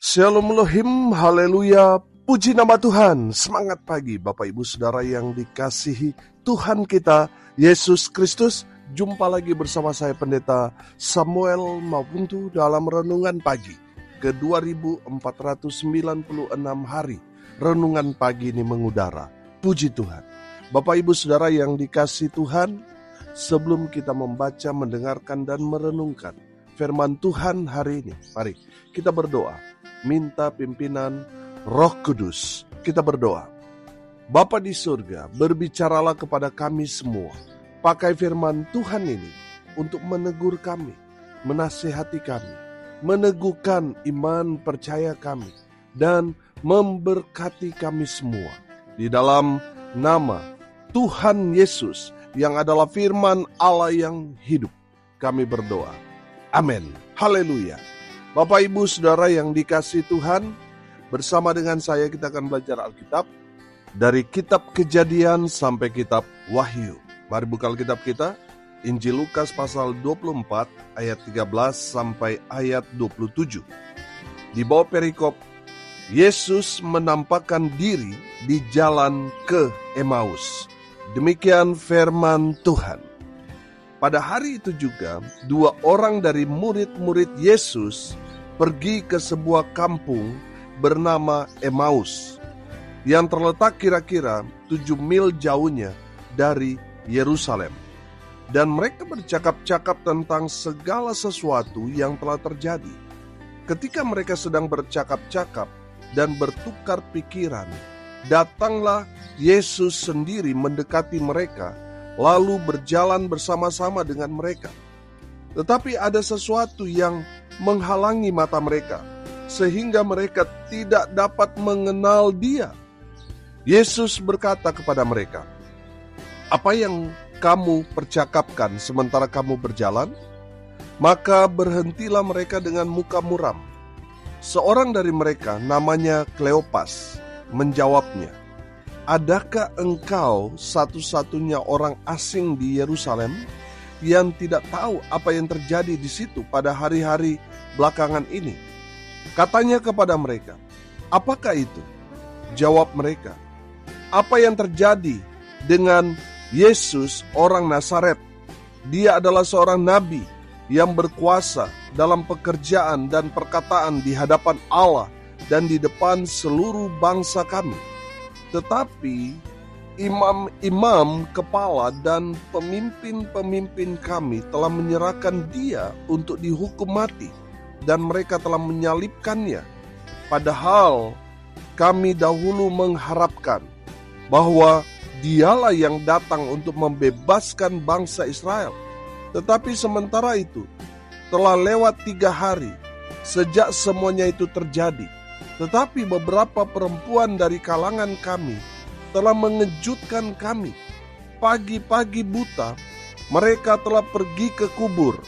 Shalom Elohim, haleluya, puji nama Tuhan. Semangat pagi Bapak Ibu Saudara yang dikasihi Tuhan kita Yesus Kristus. Jumpa lagi bersama saya Pendeta Samuel Mapuntu dalam Renungan Pagi ke 2496 hari. Renungan pagi ini mengudara. Puji Tuhan. Bapak Ibu Saudara yang dikasihi Tuhan, sebelum kita membaca, mendengarkan dan merenungkan firman Tuhan hari ini, mari kita berdoa. Minta pimpinan Roh Kudus. Kita berdoa. Bapa di surga, berbicaralah kepada kami semua. Pakai firman Tuhan ini untuk menegur kami, menasihati kami, meneguhkan iman percaya kami, dan memberkati kami semua. Di dalam nama Tuhan Yesus yang adalah firman Allah yang hidup, kami berdoa. Amin. Haleluya. Bapak Ibu Saudara yang dikasihi Tuhan, bersama dengan saya kita akan belajar Alkitab dari kitab Kejadian sampai kitab Wahyu. Mari buka Alkitab kita, Injil Lukas pasal 24 ayat 13 sampai ayat 27. Di bawah perikop, Yesus menampakkan diri di jalan ke Emmaus. Demikian firman Tuhan. Pada hari itu juga, 2 orang dari murid-murid Yesus pergi ke sebuah kampung bernama Emmaus, yang terletak kira-kira 7 mil jauhnya dari Yerusalem. Dan mereka bercakap-cakap tentang segala sesuatu yang telah terjadi. Ketika mereka sedang bercakap-cakap dan bertukar pikiran, datanglah Yesus sendiri mendekati mereka, lalu berjalan bersama-sama dengan mereka. Tetapi ada sesuatu yang menghalangi mata mereka, sehingga mereka tidak dapat mengenal Dia. Yesus berkata kepada mereka, "Apa yang kamu percakapkan sementara kamu berjalan?" Maka berhentilah mereka dengan muka muram. Seorang dari mereka, namanya Kleopas, menjawabnya, "Adakah engkau satu-satunya orang asing di Yerusalem yang tidak tahu apa yang terjadi di situ pada hari-hari belakangan ini?" Katanya kepada mereka, "Apakah itu?" Jawab mereka, "Apa yang terjadi dengan Yesus orang Nazaret? Dia adalah seorang nabi yang berkuasa dalam pekerjaan dan perkataan di hadapan Allah dan di depan seluruh bangsa kami. Tetapi imam-imam kepala dan pemimpin-pemimpin kami telah menyerahkan Dia untuk dihukum mati, dan mereka telah menyalibkannya. Padahal kami dahulu mengharapkan bahwa Dialah yang datang untuk membebaskan bangsa Israel. Tetapi sementara itu telah lewat 3 hari sejak semuanya itu terjadi. Tetapi beberapa perempuan dari kalangan kami telah mengejutkan kami. Pagi-pagi buta, mereka telah pergi ke kubur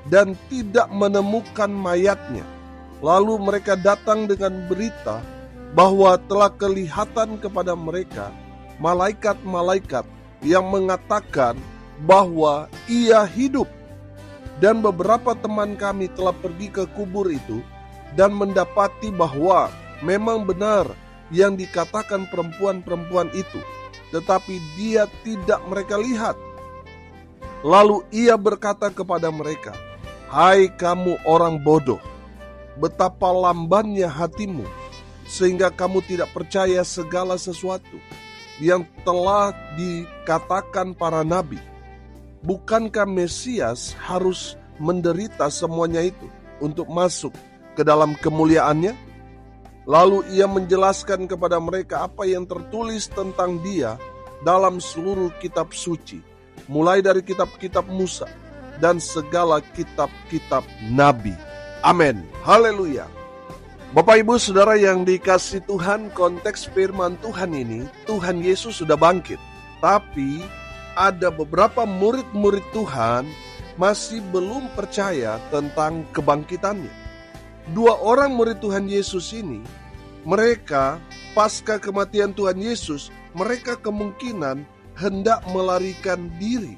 dan tidak menemukan mayatnya. Lalu mereka datang dengan berita bahwa telah kelihatan kepada mereka malaikat-malaikat yang mengatakan bahwa Ia hidup. Dan beberapa teman kami telah pergi ke kubur itu dan mendapati bahwa memang benar yang dikatakan perempuan-perempuan itu, tetapi Dia tidak mereka lihat. Lalu Ia berkata kepada mereka, "Hai kamu orang bodoh, betapa lambannya hatimu, sehingga kamu tidak percaya segala sesuatu yang telah dikatakan para nabi. Bukankah Mesias harus menderita semuanya itu untuk masuk ke dalam kemuliaannya?" Lalu Ia menjelaskan kepada mereka apa yang tertulis tentang Dia dalam seluruh kitab suci, mulai dari kitab-kitab Musa dan segala kitab-kitab Nabi. Amin. Haleluya. Bapak Ibu Saudara yang dikasihi Tuhan, konteks firman Tuhan ini, Tuhan Yesus sudah bangkit. Tapi ada beberapa murid-murid Tuhan masih belum percaya tentang kebangkitannya. 2 orang murid Tuhan Yesus ini, mereka pasca kematian Tuhan Yesus, mereka kemungkinan hendak melarikan diri.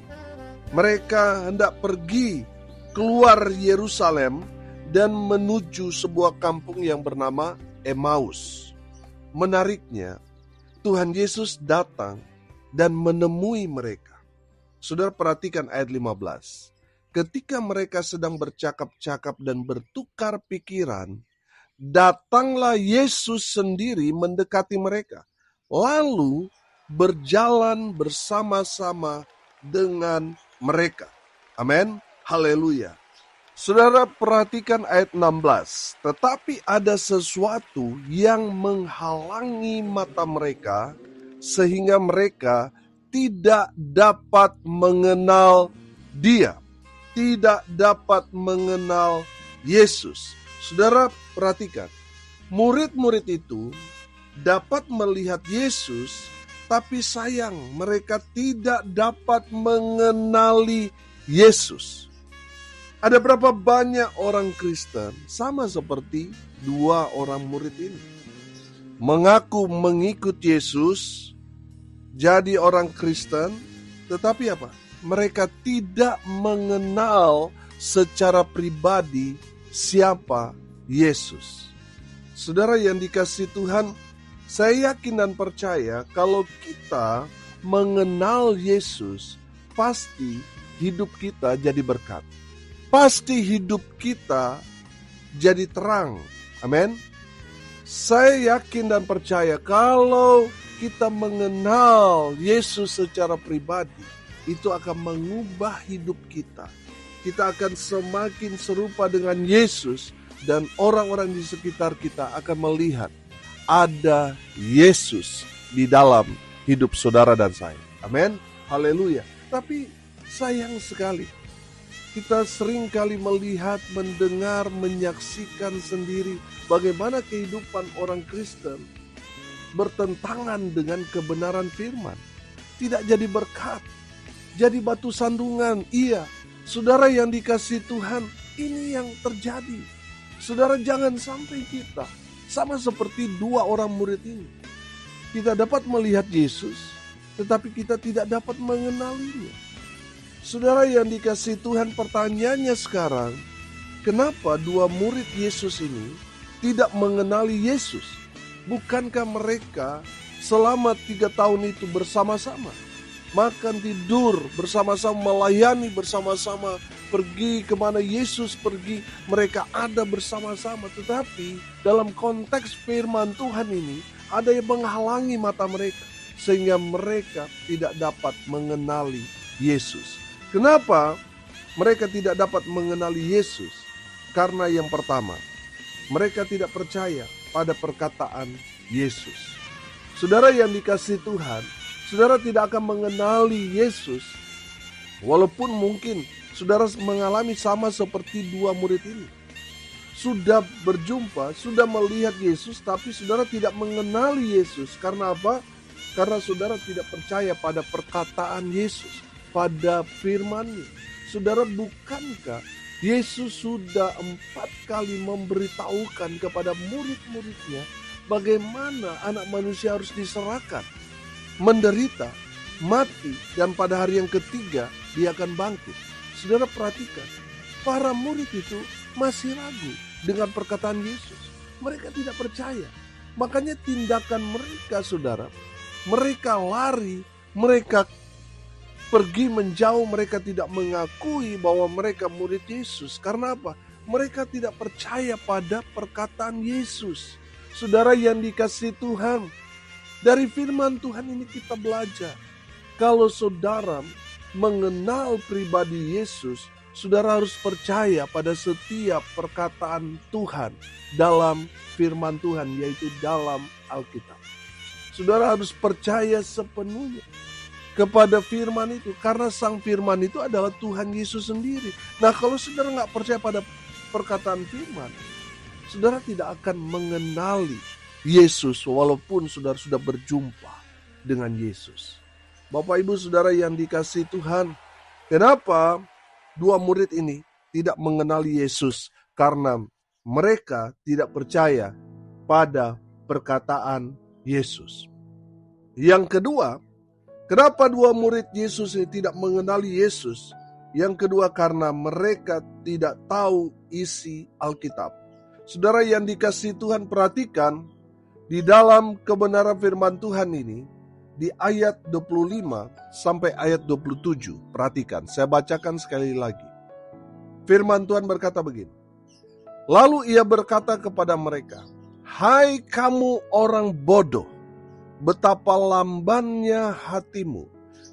Mereka hendak pergi keluar Yerusalem dan menuju sebuah kampung yang bernama Emmaus. Menariknya, Tuhan Yesus datang dan menemui mereka. Saudara perhatikan ayat 15. Ketika mereka sedang bercakap-cakap dan bertukar pikiran, datanglah Yesus sendiri mendekati mereka, lalu berjalan bersama-sama dengan mereka. Amin. Haleluya. Saudara perhatikan ayat 16. Tetapi ada sesuatu yang menghalangi mata mereka, sehingga mereka tidak dapat mengenal Dia, tidak dapat mengenal Yesus. Saudara perhatikan, murid-murid itu dapat melihat Yesus, tapi sayang mereka tidak dapat mengenali Yesus. Ada berapa banyak orang Kristen sama seperti dua orang murid ini, mengaku mengikut Yesus, jadi orang Kristen, tetapi apa? Mereka tidak mengenal secara pribadi siapa Yesus. Saudara yang dikasihi Tuhan, saya yakin dan percaya kalau kita mengenal Yesus, pasti hidup kita jadi berkat. Pasti hidup kita jadi terang. Amin. Saya yakin dan percaya kalau kita mengenal Yesus secara pribadi, itu akan mengubah hidup kita. Kita akan semakin serupa dengan Yesus, dan orang-orang di sekitar kita akan melihat ada Yesus di dalam hidup saudara dan saya. Amin. Haleluya. Tapi sayang sekali, kita sering kali melihat, mendengar, menyaksikan sendiri bagaimana kehidupan orang Kristen bertentangan dengan kebenaran firman. Tidak jadi berkat, jadi batu sandungan. Iya, saudara yang dikasihi Tuhan, ini yang terjadi. Saudara jangan sampai kita sama seperti dua orang murid ini. Kita dapat melihat Yesus, tetapi kita tidak dapat mengenalinya. Saudara yang dikasihi Tuhan, pertanyaannya sekarang, kenapa dua murid Yesus ini tidak mengenali Yesus? Bukankah mereka selama 3 tahun itu bersama-sama, makan tidur bersama-sama, melayani bersama-sama, pergi kemana Yesus pergi, mereka ada bersama-sama. Tetapi dalam konteks firman Tuhan ini, ada yang menghalangi mata mereka, sehingga mereka tidak dapat mengenali Yesus. Kenapa mereka tidak dapat mengenali Yesus? Karena yang pertama, mereka tidak percaya pada perkataan Yesus. Saudara yang dikasihi Tuhan, saudara tidak akan mengenali Yesus, walaupun mungkin saudara mengalami sama seperti dua murid ini. Sudah berjumpa, sudah melihat Yesus, tapi saudara tidak mengenali Yesus. Karena apa? Karena saudara tidak percaya pada perkataan Yesus, pada firman-Nya. Saudara, bukankah Yesus sudah 4 kali memberitahukan kepada murid-muridnya bagaimana anak manusia harus diserahkan, menderita, mati, dan pada hari yang ketiga dia akan bangkit. Saudara perhatikan, para murid itu masih ragu dengan perkataan Yesus. Mereka tidak percaya. Makanya tindakan mereka, saudara, mereka lari, mereka pergi menjauh, mereka tidak mengakui bahwa mereka murid Yesus. Karena apa? Mereka tidak percaya pada perkataan Yesus. Saudara yang dikasihi Tuhan, dari firman Tuhan ini kita belajar. Kalau saudara mengenal pribadi Yesus, saudara harus percaya pada setiap perkataan Tuhan dalam firman Tuhan, yaitu dalam Alkitab. Saudara harus percaya sepenuhnya kepada firman itu, karena sang firman itu adalah Tuhan Yesus sendiri. Nah, kalau saudara nggak percaya pada perkataan firman, saudara tidak akan mengenali Yesus walaupun saudara sudah berjumpa dengan Yesus. Bapak Ibu Saudara yang dikasihi Tuhan, kenapa dua murid ini tidak mengenali Yesus? Karena mereka tidak percaya pada perkataan Yesus. Yang kedua, kenapa dua murid Yesus ini tidak mengenali Yesus? Yang kedua, karena mereka tidak tahu isi Alkitab. Saudara yang dikasihi Tuhan, perhatikan di dalam kebenaran firman Tuhan ini, di ayat 25 sampai ayat 27. Perhatikan, saya bacakan sekali lagi. Firman Tuhan berkata begini. Lalu ia berkata kepada mereka, "Hai kamu orang bodoh, betapa lambannya hatimu,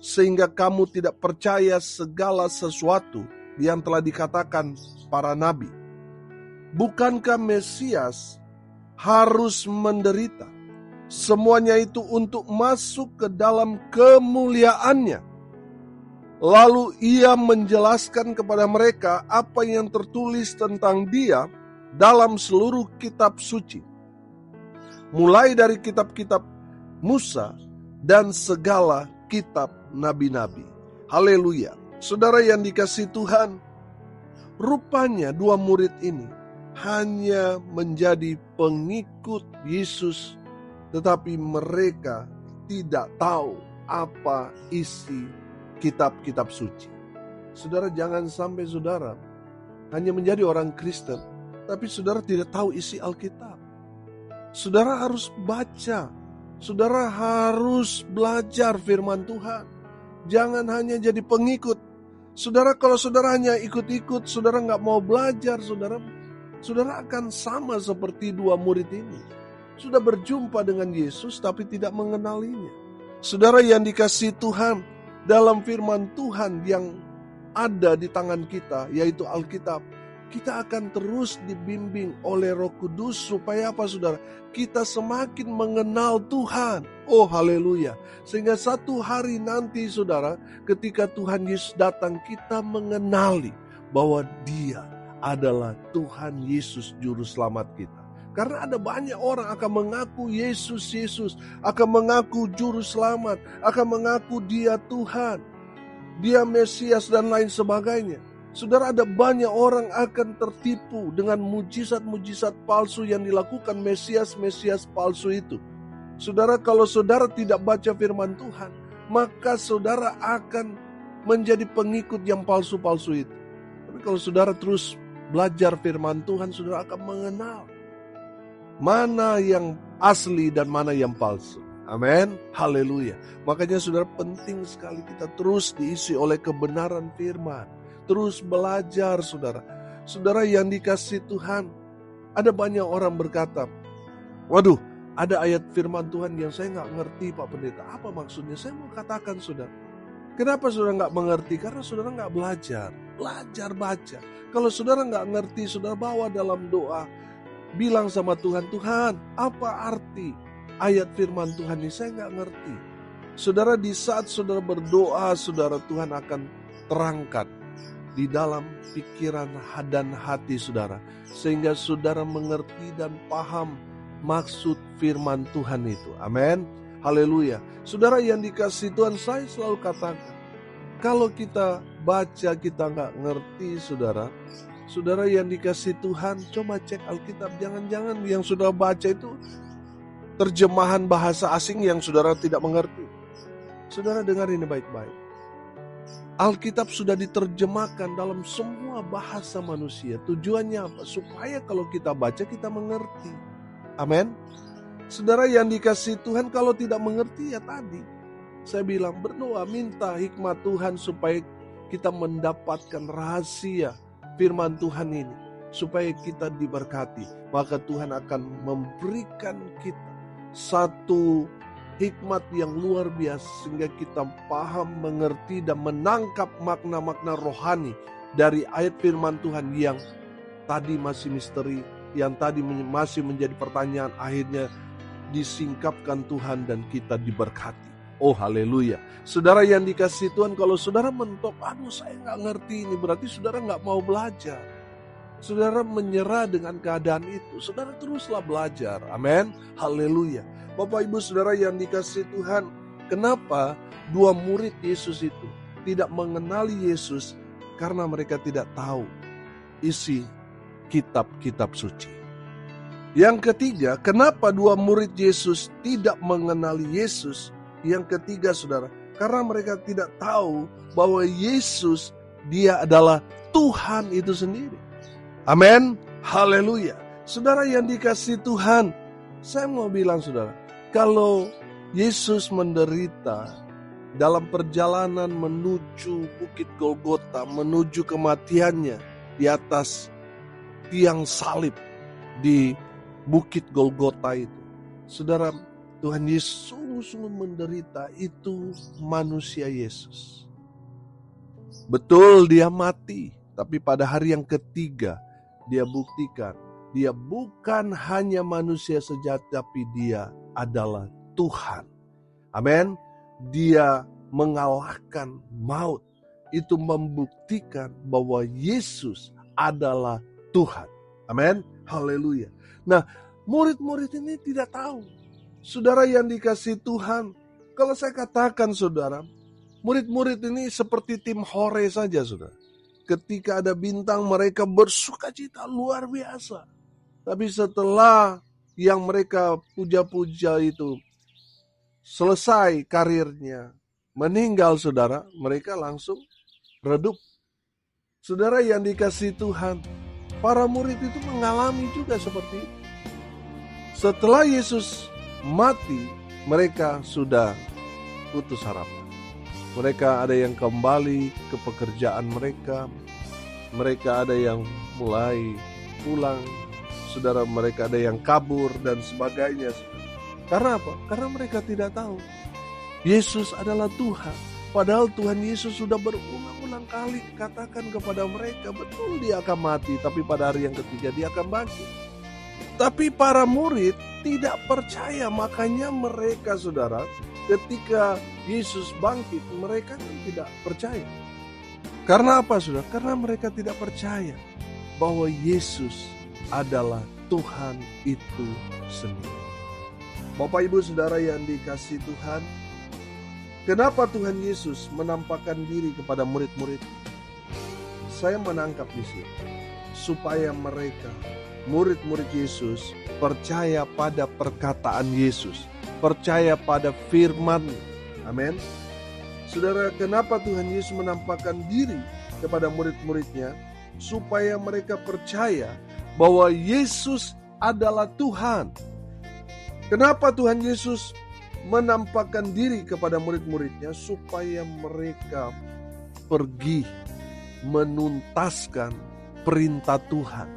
sehingga kamu tidak percaya segala sesuatu yang telah dikatakan para nabi. Bukankah Mesias harus menderita? Semuanya itu untuk masuk ke dalam kemuliaannya." Lalu ia menjelaskan kepada mereka apa yang tertulis tentang dia dalam seluruh kitab suci, mulai dari kitab-kitab Musa dan segala kitab nabi-nabi. Haleluya. Saudara yang dikasihi Tuhan, rupanya dua murid ini hanya menjadi pengikut Yesus, tetapi mereka tidak tahu apa isi kitab-kitab suci. Saudara, jangan sampai saudara hanya menjadi orang Kristen, tapi saudara tidak tahu isi Alkitab. Saudara harus baca, saudara harus belajar firman Tuhan. Jangan hanya jadi pengikut. Saudara, kalau saudara hanya ikut-ikut, saudara nggak mau belajar, saudara akan sama seperti dua murid ini. Sudah berjumpa dengan Yesus tapi tidak mengenalinya. Saudara yang dikasihi Tuhan, dalam firman Tuhan yang ada di tangan kita, yaitu Alkitab, kita akan terus dibimbing oleh Roh Kudus supaya apa saudara? Kita semakin mengenal Tuhan. Oh haleluya. Sehingga satu hari nanti saudara, ketika Tuhan Yesus datang, kita mengenali bahwa Dia adalah Tuhan Yesus Juru Selamat kita. Karena ada banyak orang akan mengaku Yesus, akan mengaku Juru Selamat, akan mengaku Dia Tuhan, Dia Mesias dan lain sebagainya. Saudara, ada banyak orang akan tertipu dengan mujizat-mujizat palsu yang dilakukan Mesias palsu itu. Saudara, kalau saudara tidak baca firman Tuhan, maka saudara akan menjadi pengikut yang palsu-palsu itu. Tapi kalau saudara terus belajar firman Tuhan, saudara akan mengenal mana yang asli dan mana yang palsu. Amin. Haleluya. Makanya saudara, penting sekali kita terus diisi oleh kebenaran firman. Terus belajar saudara. Saudara yang dikasihi Tuhan, ada banyak orang berkata, waduh, ada ayat firman Tuhan yang saya nggak ngerti Pak Pendeta. Apa maksudnya? Saya mau katakan saudara, kenapa saudara nggak mengerti? Karena saudara nggak belajar. Belajar baca. Kalau saudara nggak ngerti, saudara bawa dalam doa. Bilang sama Tuhan, Tuhan, apa arti ayat firman Tuhan ini? Saya nggak ngerti. Saudara, di saat saudara berdoa, saudara, Tuhan akan terangkan di dalam pikiran dan hati saudara, sehingga saudara mengerti dan paham maksud firman Tuhan itu. Amin. Haleluya. Saudara yang dikasihi Tuhan, saya selalu katakan, kalau kita baca kita nggak ngerti saudara yang dikasihi Tuhan, coba cek Alkitab. Jangan-jangan yang saudara baca itu terjemahan bahasa asing yang saudara tidak mengerti. Saudara dengar ini baik-baik. Alkitab sudah diterjemahkan dalam semua bahasa manusia. Tujuannya apa? Supaya kalau kita baca kita mengerti. Amin. Saudara yang dikasihi Tuhan, kalau tidak mengerti ya tadi saya bilang berdoa, minta hikmat Tuhan supaya kita mendapatkan rahasia firman Tuhan ini, supaya kita diberkati. Maka Tuhan akan memberikan kita satu hikmat yang luar biasa sehingga kita paham, mengerti dan menangkap makna-makna rohani dari ayat firman Tuhan yang tadi masih misteri, yang tadi masih menjadi pertanyaan, akhirnya disingkapkan Tuhan dan kita diberkati. Oh haleluya. Saudara yang dikasihi Tuhan, kalau saudara mentok, aduh saya gak ngerti ini, berarti saudara gak mau belajar. Saudara menyerah dengan keadaan itu, saudara teruslah belajar. Amin. Haleluya. Bapak Ibu Saudara yang dikasihi Tuhan, kenapa dua murid Yesus itu tidak mengenali Yesus? Karena mereka tidak tahu isi kitab-kitab suci. Yang ketiga, kenapa dua murid Yesus tidak mengenali Yesus? Yang ketiga saudara, karena mereka tidak tahu bahwa Yesus Dia adalah Tuhan itu sendiri. Amin. Haleluya. Saudara yang dikasihi Tuhan, saya mau bilang saudara, kalau Yesus menderita dalam perjalanan menuju Bukit Golgota, menuju kematiannya di atas tiang salib di Bukit Golgota itu. Saudara, Tuhan Yesus sungguh-sungguh menderita, itu manusia Yesus. Betul dia mati, tapi pada hari yang ketiga dia buktikan dia bukan hanya manusia sejati, tapi dia adalah Tuhan. Amin. Dia mengalahkan maut. Itu membuktikan bahwa Yesus adalah Tuhan. Amin. Haleluya. Nah, murid-murid ini tidak tahu. Saudara yang dikasihi Tuhan, kalau saya katakan saudara, murid-murid ini seperti tim hore saja saudara. Ketika ada bintang mereka bersukacita luar biasa. Tapi setelah yang mereka puja-puja itu selesai karirnya, meninggal saudara, mereka langsung redup. Saudara yang dikasihi Tuhan, para murid itu mengalami juga seperti itu. Setelah Yesus mati, mereka sudah putus harapan. Mereka ada yang kembali ke pekerjaan mereka. Mereka ada yang mulai pulang. Saudara, mereka ada yang kabur dan sebagainya. Karena apa? Karena mereka tidak tahu Yesus adalah Tuhan. Padahal Tuhan Yesus sudah berulang-ulang kali katakan kepada mereka, betul dia akan mati, tapi pada hari yang ketiga dia akan bangkit. Tapi para murid tidak percaya, makanya mereka saudara, ketika Yesus bangkit, mereka kan tidak percaya. Karena apa saudara? Karena mereka tidak percaya bahwa Yesus adalah Tuhan itu sendiri. Bapak Ibu Saudara yang dikasihi Tuhan, kenapa Tuhan Yesus menampakkan diri kepada murid-murid? Saya menangkap di sini supaya mereka, murid-murid Yesus, percaya pada perkataan Yesus, percaya pada firman. Amin. Saudara, kenapa Tuhan Yesus menampakkan diri kepada murid-muridnya? Supaya mereka percaya bahwa Yesus adalah Tuhan. Kenapa Tuhan Yesus menampakkan diri kepada murid-muridnya? Supaya mereka pergi menuntaskan perintah Tuhan.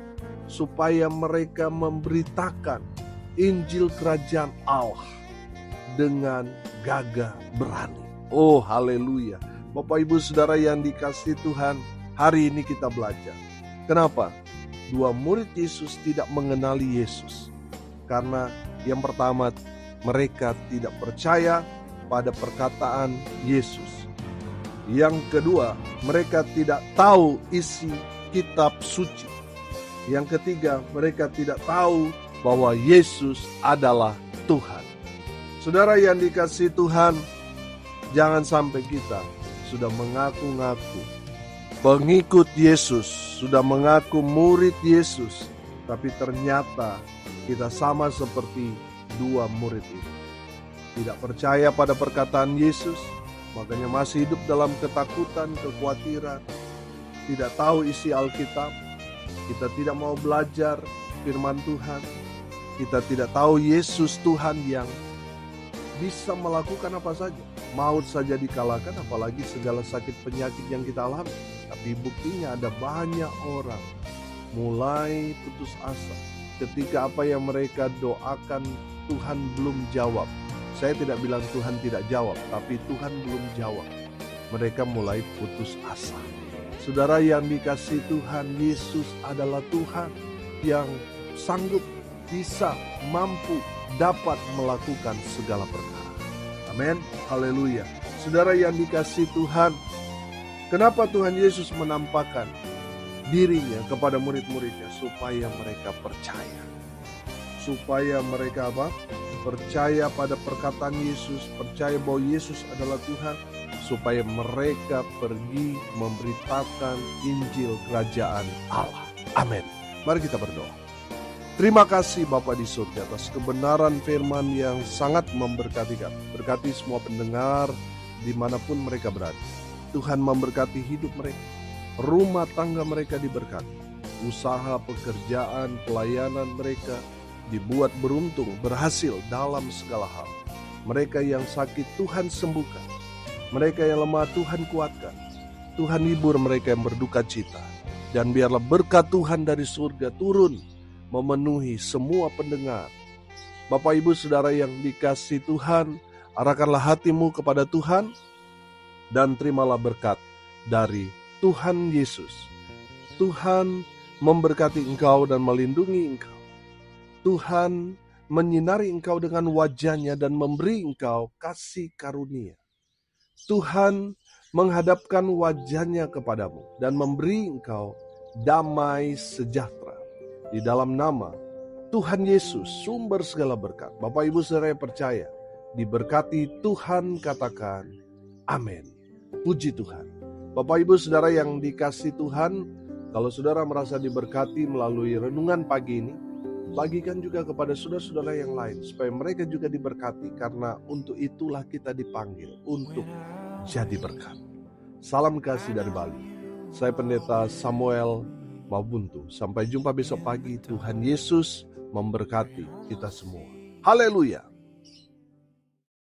Supaya mereka memberitakan Injil Kerajaan Allah dengan gagah berani. Oh haleluya. Bapak Ibu Saudara yang dikasihi Tuhan, hari ini kita belajar. Kenapa? Dua murid Yesus tidak mengenali Yesus. Karena yang pertama, mereka tidak percaya pada perkataan Yesus. Yang kedua, mereka tidak tahu isi kitab suci. Yang ketiga, mereka tidak tahu bahwa Yesus adalah Tuhan. Saudara yang dikasihi Tuhan, jangan sampai kita sudah mengaku-ngaku pengikut Yesus, sudah mengaku murid Yesus, tapi ternyata kita sama seperti dua murid itu. Tidak percaya pada perkataan Yesus, makanya masih hidup dalam ketakutan, kekhawatiran, tidak tahu isi Alkitab, kita tidak mau belajar firman Tuhan, kita tidak tahu Yesus Tuhan yang bisa melakukan apa saja. Maut saja dikalahkan, apalagi segala sakit penyakit yang kita alami. Tapi buktinya ada banyak orang mulai putus asa ketika apa yang mereka doakan Tuhan belum jawab. Saya tidak bilang Tuhan tidak jawab, tapi Tuhan belum jawab. Mereka mulai putus asa. Saudara yang dikasihi Tuhan, Yesus adalah Tuhan yang sanggup, bisa, mampu, dapat melakukan segala perkara. Amin. Haleluya. Saudara yang dikasihi Tuhan, kenapa Tuhan Yesus menampakkan dirinya kepada murid-muridnya? Supaya mereka percaya. Supaya mereka apa? Percaya pada perkataan Yesus, percaya bahwa Yesus adalah Tuhan, supaya mereka pergi memberitakan Injil Kerajaan Allah. Amin. Mari kita berdoa. Terima kasih Bapa di surga atas kebenaran firman yang sangat memberkati kami. Berkati semua pendengar dimanapun mereka berada. Tuhan memberkati hidup mereka. rumah tangga mereka diberkati, usaha, pekerjaan, pelayanan mereka dibuat beruntung, berhasil dalam segala hal. Mereka yang sakit Tuhan sembuhkan, mereka yang lemah Tuhan kuatkan, Tuhan hibur mereka yang berduka cita. Dan biarlah berkat Tuhan dari surga turun memenuhi semua pendengar. Bapak Ibu Saudara yang dikasihi Tuhan, arahkanlah hatimu kepada Tuhan dan terimalah berkat dari Tuhan Yesus. Tuhan memberkati engkau dan melindungi engkau. Tuhan menyinari engkau dengan wajah-Nya dan memberi engkau kasih karunia. Tuhan menghadapkan wajah-Nya kepadamu dan memberi engkau damai sejahtera. Di dalam nama Tuhan Yesus, sumber segala berkat. Bapak Ibu Saudara yang percaya, diberkati Tuhan, katakan amin. Puji Tuhan. Bapak Ibu Saudara yang dikasihi Tuhan, kalau saudara merasa diberkati melalui renungan pagi ini, bagikan juga kepada saudara-saudara yang lain, supaya mereka juga diberkati, karena untuk itulah kita dipanggil, untuk jadi berkat. Salam kasih dari Bali. Saya Pendeta Samuel Mabuntu. Sampai jumpa besok pagi. Tuhan Yesus memberkati kita semua. Haleluya.